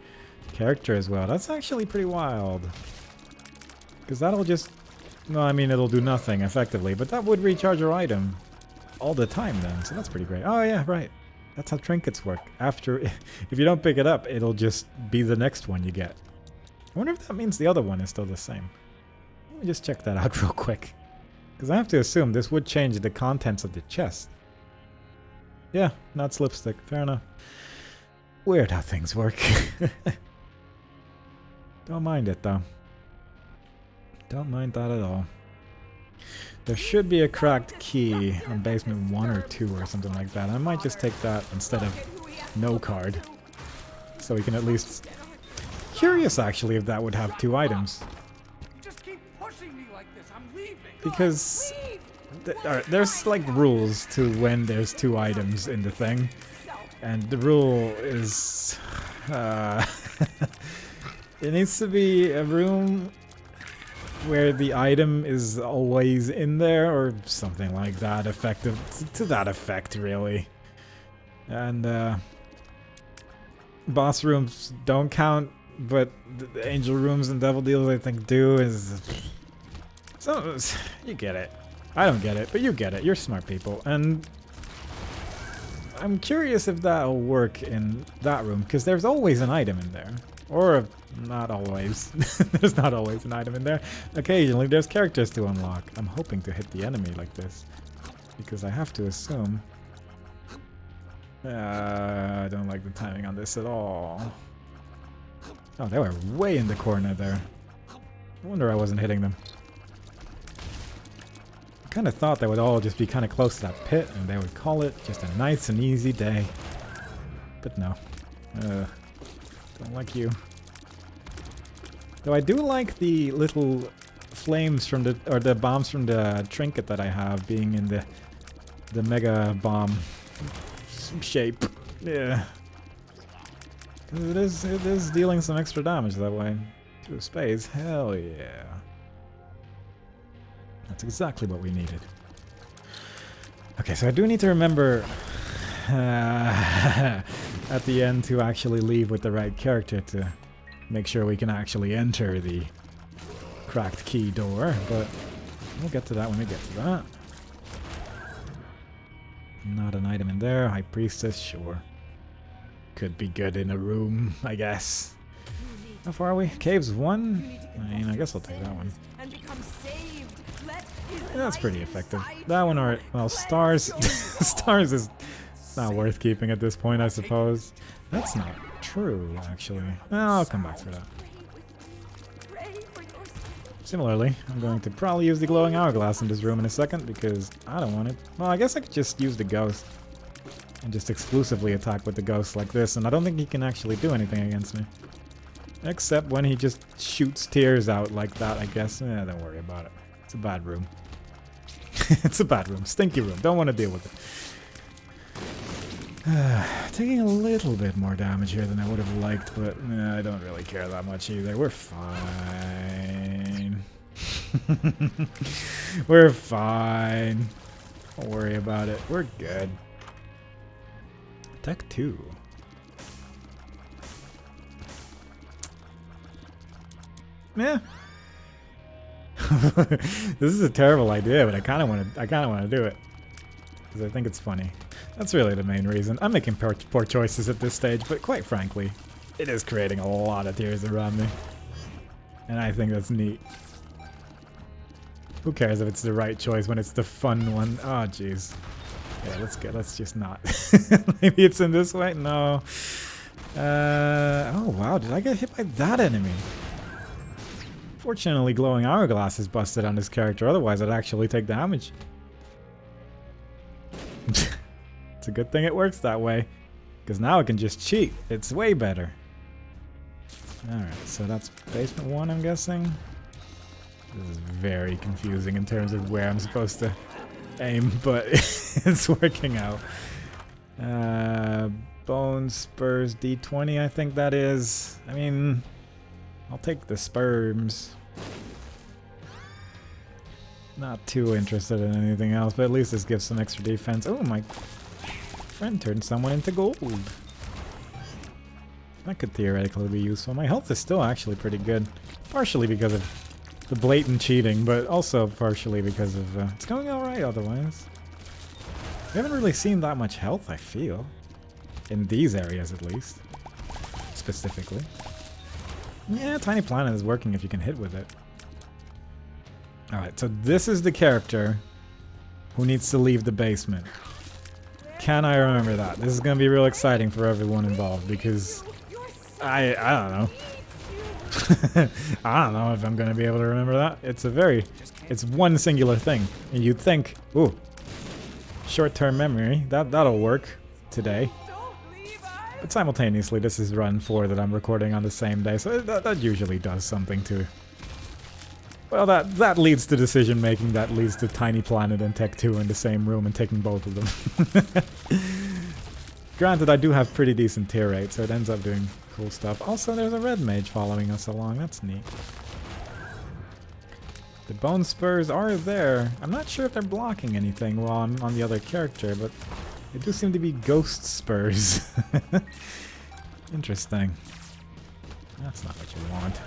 character as well. That's actually pretty wild. Because that'll just... No, I mean, it'll do nothing, effectively. But that would recharge your item all the time then. So that's pretty great. Oh, yeah, right. That's how trinkets work. After... If you don't pick it up, it'll just be the next one you get. I wonder if that means the other one is still the same. Let me just check that out real quick. Because I have to assume this would change the contents of the chest. Yeah, not slipstick. Fair enough. Weird how things work. Don't mind it, though. Don't mind that at all. There should be a cracked key on basement 1 or 2 or something like that. I might just take that instead of no card. So we can at least... Curious, actually, if that would have 2 items. Just keep pushing me like this. I'm leaving. Because there's like rules to when there's 2 items in the thing. And the rule is... It needs to be a room where the item is always in there or something like that, effective to that effect, really. And boss rooms don't count, but the angel rooms and devil deals I think do. Is so you get it. I don't get it, but you get it. You're smart people, and I'm curious if that'll work in that room, because there's always an item in there. Or not always. There's not always an item in there. Occasionally there's characters to unlock. I'm hoping to hit the enemy like this, because I have to assume. I don't like the timing on this at all. Oh, they were way in the corner there. I wonder I wasn't hitting them. I kind of thought they would all just be kind of close to that pit and they would call it just a nice and easy day. But no. Don't like you. Though I do like the little flames from the, or the bombs from the trinket that I have being in the mega bomb shape. Yeah. It is dealing some extra damage that way. To space. Hell yeah. That's exactly what we needed. Okay, so I do need to remember at the end to actually leave with the right character to make sure we can actually enter the cracked key door, but we'll get to that when we get to that. Not an item in there. High Priestess, sure. Could be good in a room, I guess. How far are we? Caves 1? I mean, I guess I'll take that one. Yeah, that's pretty effective. That one, or, well, stars. Stars is not worth keeping at this point, I suppose. That's not true, actually. Well, I'll come back for that. Similarly, I'm going to probably use the glowing hourglass in this room in a second because I don't want it. Well, I guess I could just use the ghost and just exclusively attack with the ghost like this, and I don't think he can actually do anything against me. Except when he just shoots tears out like that, I guess. Eh, don't worry about it. It's a bad room. It's a bad room. Stinky room. Don't want to deal with it. Taking a little bit more damage here than I would have liked, but I don't really care that much either. We're fine. We're fine. Don't worry about it. We're good. Tech 2. Yeah. This is a terrible idea, but I kind of want to do it because I think it's funny. That's really the main reason. I'm making poor choices at this stage, but quite frankly, it is creating a lot of tears around me, and I think that's neat. Who cares if it's the right choice when it's the fun one? Oh, jeez. Yeah, let's just not. Maybe it's in this way? No. Oh, wow. Did I get hit by that enemy? Fortunately, glowing hourglass is busted on this character. Otherwise, I'd actually take damage. It's a good thing it works that way. Because now I can just cheat. It's way better. Alright, so that's basement 1, I'm guessing. This is very confusing in terms of where I'm supposed to aim, but it's working out. Bone Spurs D20, I think that is. I mean, I'll take the sperms. Not too interested in anything else, but at least this gives some extra defense. Oh, my friend turned someone into gold. That could theoretically be useful. My health is still actually pretty good. Partially because of the blatant cheating, but also partially because of... it's going alright otherwise. We haven't really seen that much health, I feel. In these areas, at least. Specifically. Yeah, Tiny Planet is working if you can hit with it. Alright, so this is the character who needs to leave the basement. Can I remember that? This is going to be real exciting for everyone involved because I don't know. I don't know if I'm going to be able to remember that. It's one singular thing. And you'd think, ooh, short-term memory, that'll work today. But simultaneously, this is run 4 that I'm recording on the same day, so that usually does something to... Well, that leads to decision making, that leads to Tiny Planet and Tech 2 in the same room and taking both of them. Granted, I do have pretty decent tier rate, so it ends up doing cool stuff. Also, there's a red mage following us along. That's neat. The bone spurs are there. I'm not sure if they're blocking anything while I'm on the other character, but they do seem to be ghost spurs. Interesting. That's not what you want.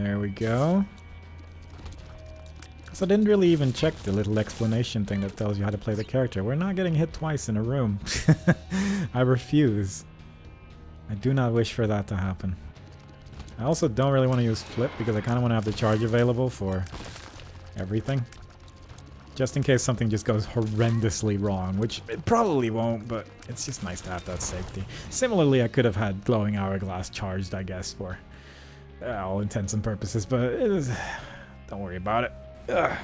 There we go. So I didn't really even check the little explanation thing that tells you how to play the character. We're not getting hit twice in a room. I refuse. I do not wish for that to happen. I also don't really want to use flip because I kind of want to have the charge available for everything. Just in case something just goes horrendously wrong, which it probably won't, but it's just nice to have that safety. Similarly, I could have had Glowing Hourglass charged, I guess, for all intents and purposes, but it is, don't worry about it. The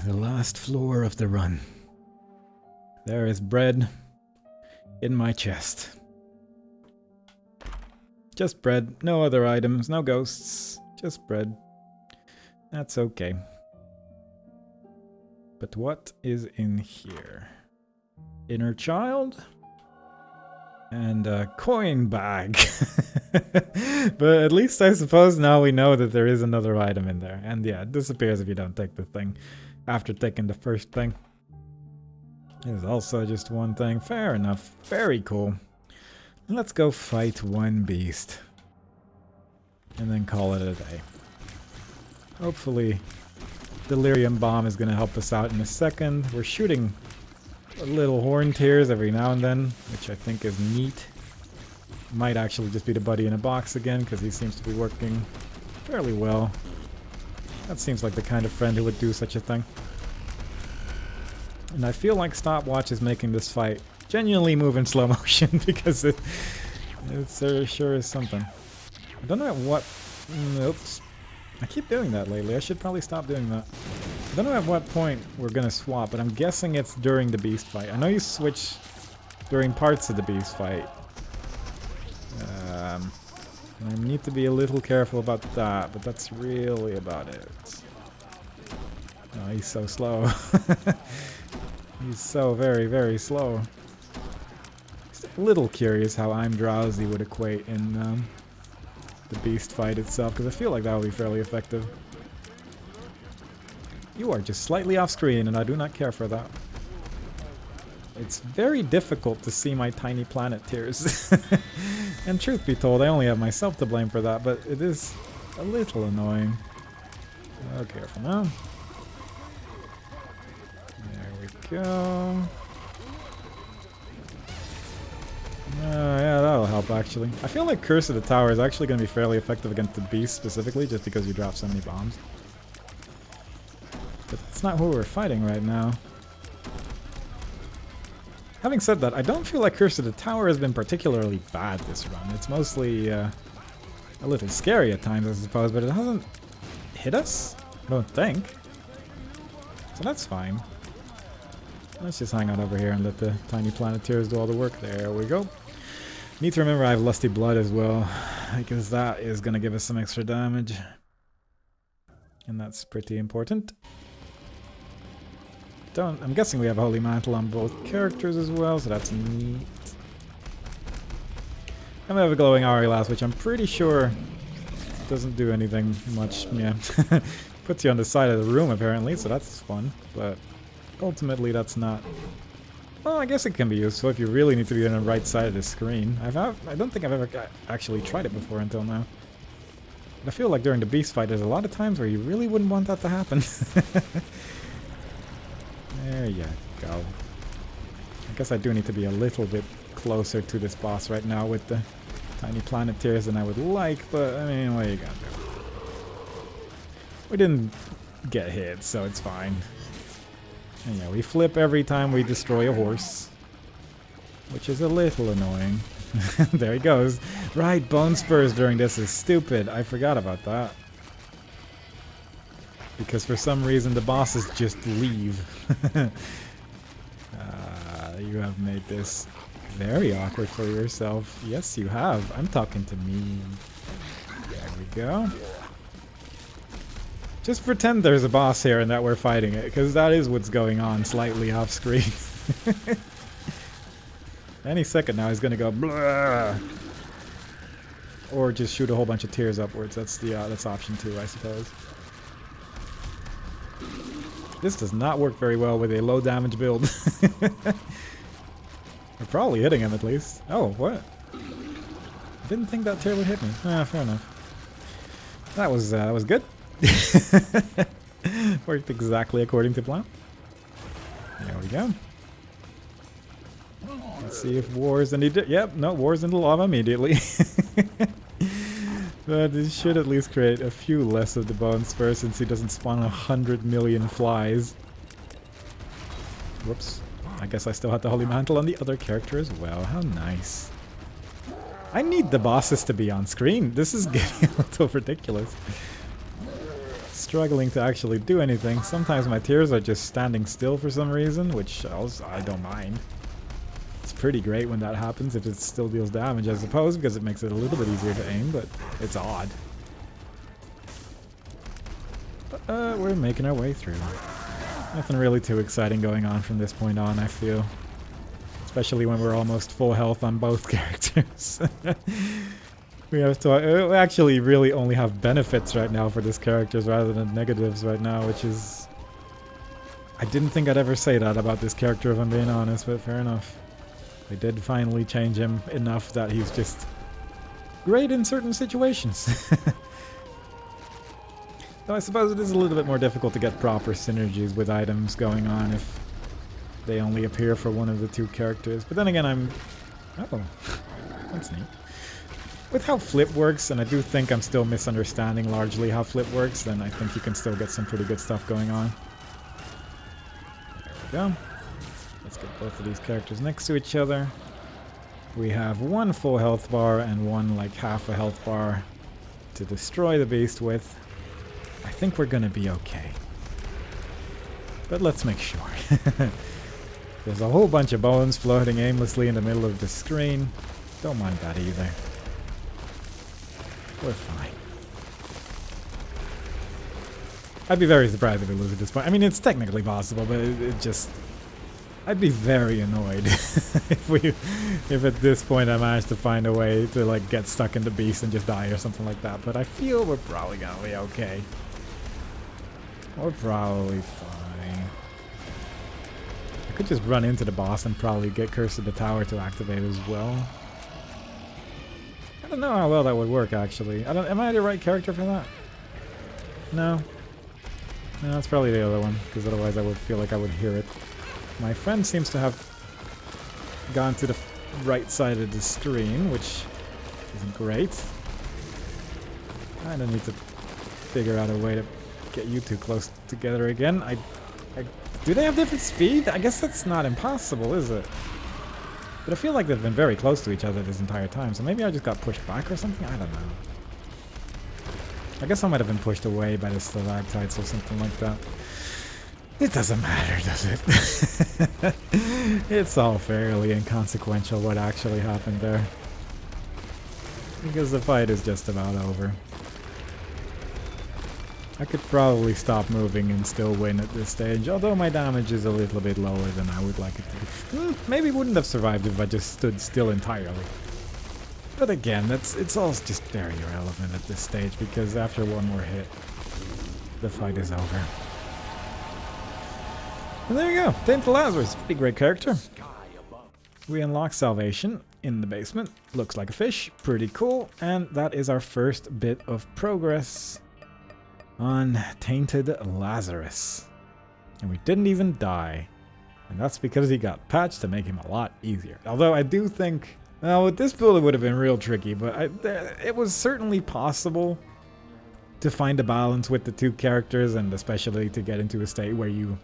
last floor of the run. There is bread in my chest. Just bread, no other items, no ghosts, just bread. That's okay. But what is in here? Inner child? And a coin bag. But at least I suppose now we know that there is another item in there. And yeah, it disappears if you don't take the thing after taking the first thing. There's also just one thing. Fair enough. Very cool. Let's go fight one beast. And then call it a day. Hopefully Delirium Bomb is going to help us out in a second. We're shooting little horn tears every now and then, which I think is neat. Might actually just be the buddy in a box again, because he seems to be working fairly well. That seems like the kind of friend who would do such a thing. And I feel like Stopwatch is making this fight genuinely move in slow motion, because it sure is something. I don't know at what... Oops. I keep doing that lately. I should probably stop doing that. I don't know at what point we're gonna swap, but I'm guessing it's during the beast fight. I know you switch during parts of the beast fight. I need to be a little careful about that, but that's really about it. Oh, he's so slow. He's so very, very slow. Just a little curious how I'm drowsy would equate in the beast fight itself, because I feel like that would be fairly effective. You are just slightly off screen, and I do not care for that. It's very difficult to see my tiny planet tears. And truth be told, I only have myself to blame for that, but it is a little annoying. Oh, careful now. There we go. Yeah, that'll help actually. I feel like Curse of the Tower is actually going to be fairly effective against the beast specifically, just because you drop so many bombs. But that's not who we're fighting right now. Having said that, I don't feel like Curse of the Tower has been particularly bad this run. It's mostly a little scary at times, I suppose, but it hasn't hit us, I don't think. So that's fine. Let's just hang out over here and let the tiny planeteers do all the work. There we go. Need to remember I have Lusty Blood as well, because that is going to give us some extra damage. And that's pretty important. I'm guessing we have Holy Mantle on both characters as well, so that's neat. And we have a Glowing Hourglass, which I'm pretty sure doesn't do anything much. Yeah, puts you on the side of the room apparently, so that's fun. But ultimately, that's not. Well, I guess it can be useful if you really need to be on the right side of the screen. I don't think I've ever actually tried it before until now. But I feel like during the beast fight, there's a lot of times where you really wouldn't want that to happen. There you go. I guess I do need to be a little bit closer to this boss right now with the tiny planeteers than I would like, but I mean, what are you gonna do? We didn't get hit, so it's fine. And yeah, we flip every time we destroy a horse, which is a little annoying. There he goes. Right, bone spurs during this is stupid. I forgot about that. Because for some reason the bosses just leave. You have made this very awkward for yourself. Yes, you have. I'm talking to me. There we go. Just pretend there's a boss here and that we're fighting it, because that is what's going on slightly off screen. Any second now he's gonna go blah. Or just shoot a whole bunch of tears upwards. That's option 2, I suppose. This does not work very well with a low damage build. We're probably hitting him at least. Oh, what? I didn't think that tear would hit me. Ah, fair enough. That was good. Worked exactly according to plan. There we go. Let's see if War's any... Yep, no, War's in the lava immediately. But it should at least create a few less of the bone spur since he doesn't spawn 100 million flies. Whoops. I guess I still had the Holy Mantle on the other character as well. How nice. I need the bosses to be on screen. This is getting a little ridiculous. Struggling to actually do anything. Sometimes my tears are just standing still for some reason, which I don't mind. It's pretty great when that happens, if it still deals damage, I suppose, because it makes it a little bit easier to aim, but it's odd. But we're making our way through. Nothing really too exciting going on from this point on, I feel. Especially when we're almost full health on both characters. We actually really only have benefits right now for this characters rather than negatives right now, which is... I didn't think I'd ever say that about this character if I'm being honest, but fair enough. They did finally change him enough that he's just great in certain situations. Though I suppose it is a little bit more difficult to get proper synergies with items going on if they only appear for one of the two characters. But then again, oh, that's neat. With how flip works, and I do think I'm still misunderstanding largely how flip works, then I think you can still get some pretty good stuff going on. There we go. Let's get both of these characters next to each other. We have one full health bar and one like half a health bar to destroy the beast with. I think we're gonna be okay. But let's make sure. There's a whole bunch of bones floating aimlessly in the middle of the screen. Don't mind that either. We're fine. I'd be very surprised if we lose at this point. I mean, it's technically possible, but it just... I'd be very annoyed if at this point I managed to find a way to like get stuck in the beast and just die or something like that. But I feel we're probably gonna be okay. We're probably fine. I could just run into the boss and probably get Curse of the Tower to activate as well. I don't know how well that would work actually. Am I the right character for that? No. No, that's probably the other one, because otherwise I would feel like I would hear it. My friend seems to have gone to the right side of the screen, which isn't great. I don't need to figure out a way to get you two close together again. Do they have different speed? I guess that's not impossible, is it? But I feel like they've been very close to each other this entire time, so maybe I just got pushed back or something? I don't know. I guess I might have been pushed away by the stalactites or something like that. It doesn't matter, does it? It's all fairly inconsequential what actually happened there. Because the fight is just about over. I could probably stop moving and still win at this stage, although my damage is a little bit lower than I would like it to be. Maybe wouldn't have survived if I just stood still entirely. But again, it's all just very irrelevant at this stage, because after one more hit, the fight is over. And there you go, Tainted Lazarus, pretty great character. We unlock Salvation in the basement, looks like a fish, pretty cool, and that is our first bit of progress on Tainted Lazarus. And we didn't even die, and that's because he got patched to make him a lot easier. Although I do think, well, with this build it would have been real tricky, but it was certainly possible to find a balance with the two characters, and especially to get into a state where you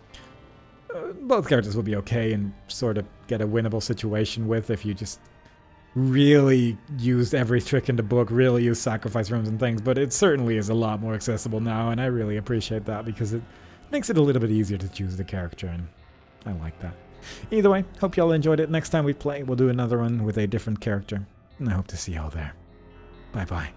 both characters will be okay and sort of get a winnable situation with if you just really used every trick in the book, really used sacrifice rooms and things. But it certainly is a lot more accessible now, and I really appreciate that because it makes it a little bit easier to choose the character, and I like that. Either way, hope y'all enjoyed it. Next time we play, we'll do another one with a different character, and I hope to see y'all there. Bye bye.